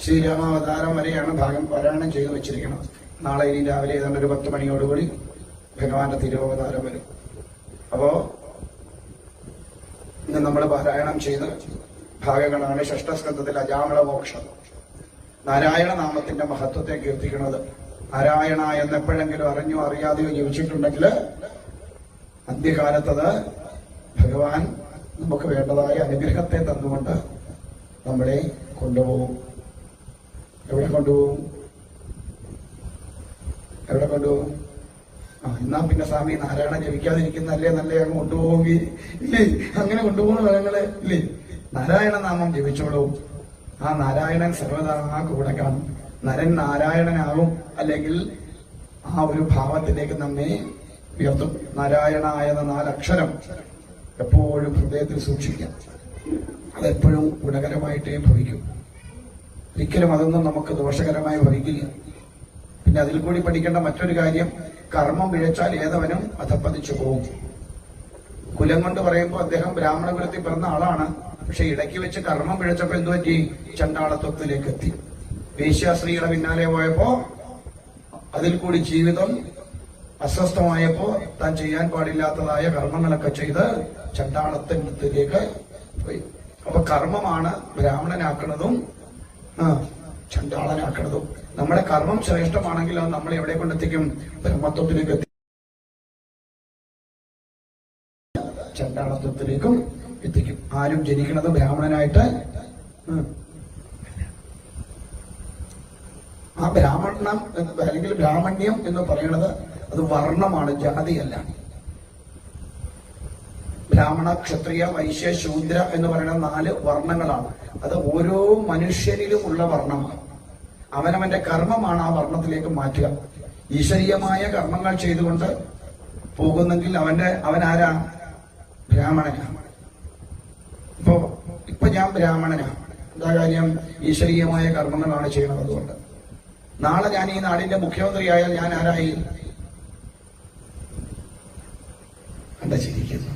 ശ്രീരാമാവതാരം വരെയാണ് ഭാഗം പാരായണം ചെയ്തു വെച്ചിരിക്കുന്നത്. നാളെ ഇനി രാവിലെ ഏതാണ്ട് ഒരു 10 മണിയോടുകൂടി ഭഗവാന്റെ തിരുവവതാരം വരും. അപ്പോ ഇന്ന് നമ്മൾ പാരായണം ചെയ്ത ഭാഗങ്ങളാണ് ഷഷ്ഠസ്കന്ധത്തിൽ അജാമള മോക്ഷം. നാരായണ നാമത്തിന്റെ മഹത്വത്തെ കീർത്തിക്കുന്നത്. നാരായണ എന്നെപ്പോഴെങ്കിലും അറിഞ്ഞോ അറിയാതെയോ ജപിച്ചിട്ടുണ്ടെങ്കിൽ അന്ത്യകാലത്തത് ഭഗവാൻ നമുക്ക് വേണ്ടതായ അനുഗ്രഹത്തെ തന്നുകൊണ്ട് നമ്മളെ കൊണ്ടുപോകും. എവിടെ കൊണ്ടുപോകും? എന്നാ പിന്നെ സ്വാമി നാരായണ ജപിക്കാതിരിക്കുന്നല്ലേ നല്ലേ അങ്ങ് കൊണ്ടുപോകി ഇല്ലേ? അങ്ങനെ കൊണ്ടുപോകുന്ന ഫലങ്ങള് ഇല്ലേ? നാരായണ നാമം ജപിച്ചോളൂ. ആ നാരായണൻ സർവ്വതാ കൂടെ കാണും. നരൻ നാരായണനാകും, അല്ലെങ്കിൽ ആ ഒരു ഭാവത്തിലേക്ക് നമ്മെ ഉയർത്തും. നാരായണ എന്ന 4 അക്ഷരം എപ്പോഴും ഹൃദയത്തിൽ സൂക്ഷിക്കാം. അതെപ്പോഴും ഗുണകരമായിട്ടേ ഭവിക്കും. ഒരിക്കലും അതൊന്നും നമുക്ക് ദോഷകരമായി ഭവിക്കില്ല. പിന്നെ അതിൽ കൂടി പഠിക്കേണ്ട മറ്റൊരു കാര്യം, കർമ്മം പിഴച്ചാൽ ഏതവനും അധപ്പതിച്ചു പോകും. കുലം കൊണ്ട് പറയുമ്പോൾ അദ്ദേഹം ബ്രാഹ്മണ കുലത്തിൽ പിറന്ന ആളാണ്. പക്ഷെ ഇടയ്ക്ക് വെച്ച് കർമ്മം പിഴച്ചപ്പോ എന്തു പറ്റി? ചണ്ടാളത്വത്തിലേക്ക് എത്തി. വേശ്യാസ്ത്രീയുടെ പിന്നാലെ പോയപ്പോ അതിൽ കൂടി ജീവിതം അസ്വസ്ഥമായപ്പോ താൻ ചെയ്യാൻ പാടില്ലാത്തതായ കർമ്മങ്ങളൊക്കെ ചെയ്ത് ചണ്ടാളത്തിലേക്ക് പോയി. അപ്പൊ കർമ്മമാണ് ബ്രാഹ്മണനാക്കുന്നതും ചണ്ടാളനാക്കുന്നതും. നമ്മുടെ കർമ്മം ശ്രേഷ്ഠമാണെങ്കിൽ അത് നമ്മളെ എവിടെ കൊണ്ടെത്തിക്കും? ബ്രഹ്മത്വത്തിലേക്ക് എത്തി, ചണ്ടാളത്വത്തിലേക്കും എത്തിക്കും. ആരും ജനിക്കുന്നത് ബ്രാഹ്മണനായിട്ട്. ആ ബ്രാഹ്മണം അല്ലെങ്കിൽ ബ്രാഹ്മണ്യം എന്ന് പറയുന്നത് അത് വർണ്ണമാണ്, ജാതിയല്ല. ബ്രാഹ്മണ, ക്ഷത്രിയ, വൈശ്യ, ശൂദ്ര എന്ന് പറയുന്ന 4 വർണ്ണങ്ങളാണ്. അത് ഓരോ മനുഷ്യനിലുമുള്ള വർണ്ണമാണ്. അവനവന്റെ കർമ്മമാണ് ആ വർണ്ണത്തിലേക്ക് മാറ്റുക. ഈശ്വരീയമായ കർമ്മങ്ങൾ ചെയ്തുകൊണ്ട് പോകുന്നെങ്കിൽ അവനാരാ? ബ്രാഹ്മണനാണ്. ഇപ്പൊ ഞാൻ ബ്രാഹ്മണനാണ്. എന്താ കാര്യം? ഈശ്വരീയമായ കർമ്മങ്ങളാണ് ചെയ്യണത്. അതുകൊണ്ട് നാളെ ഞാൻ ഈ നാടിന്റെ മുഖ്യമന്ത്രിയായാൽ ഞാൻ ആരായി? എന്താ ചിരിക്കുന്നു?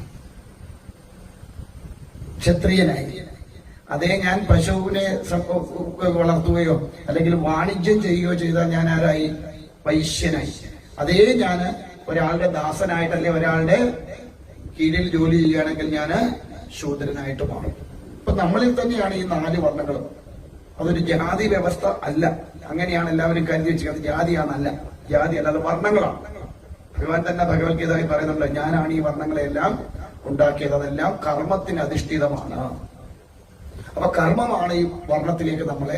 ക്ഷത്രിയനായി. അതേ ഞാൻ പശുവിനെ വളർത്തുകയോ അല്ലെങ്കിൽ വാണിജ്യം ചെയ്യുകയോ ചെയ്താൽ ഞാൻ ആരായി? വൈശ്യനായി. അതേ ഞാൻ ഒരാളുടെ ദാസനായിട്ട് അല്ലെങ്കിൽ ഒരാളുടെ കീഴിൽ ജോലി ചെയ്യുകയാണെങ്കിൽ ഞാൻ ശൂദ്രനായിട്ട് മാറും. അപ്പൊ നമ്മളിൽ തന്നെയാണ് ഈ 4 വർണ്ണങ്ങളും. അതൊരു ജാതി വ്യവസ്ഥ അല്ല. അങ്ങനെയാണ് എല്ലാവരും കരുതി വെച്ചത്. ജാതിയാണല്ല, ജാതി അല്ലാതെ വർണ്ണങ്ങളാണ്. ഭഗവാൻ തന്നെ ഭഗവത്ഗീതയിൽ പറയുന്നുണ്ട്, ഞാനാണ് ഈ വർണ്ണങ്ങളെല്ലാം ഉണ്ടാക്കിയത്. അതെല്ലാം കർമ്മത്തിന് അധിഷ്ഠിതമാണ്. അപ്പൊ കർമ്മമാണ് ഈ വർണ്ണത്തിലേക്ക് നമ്മളെ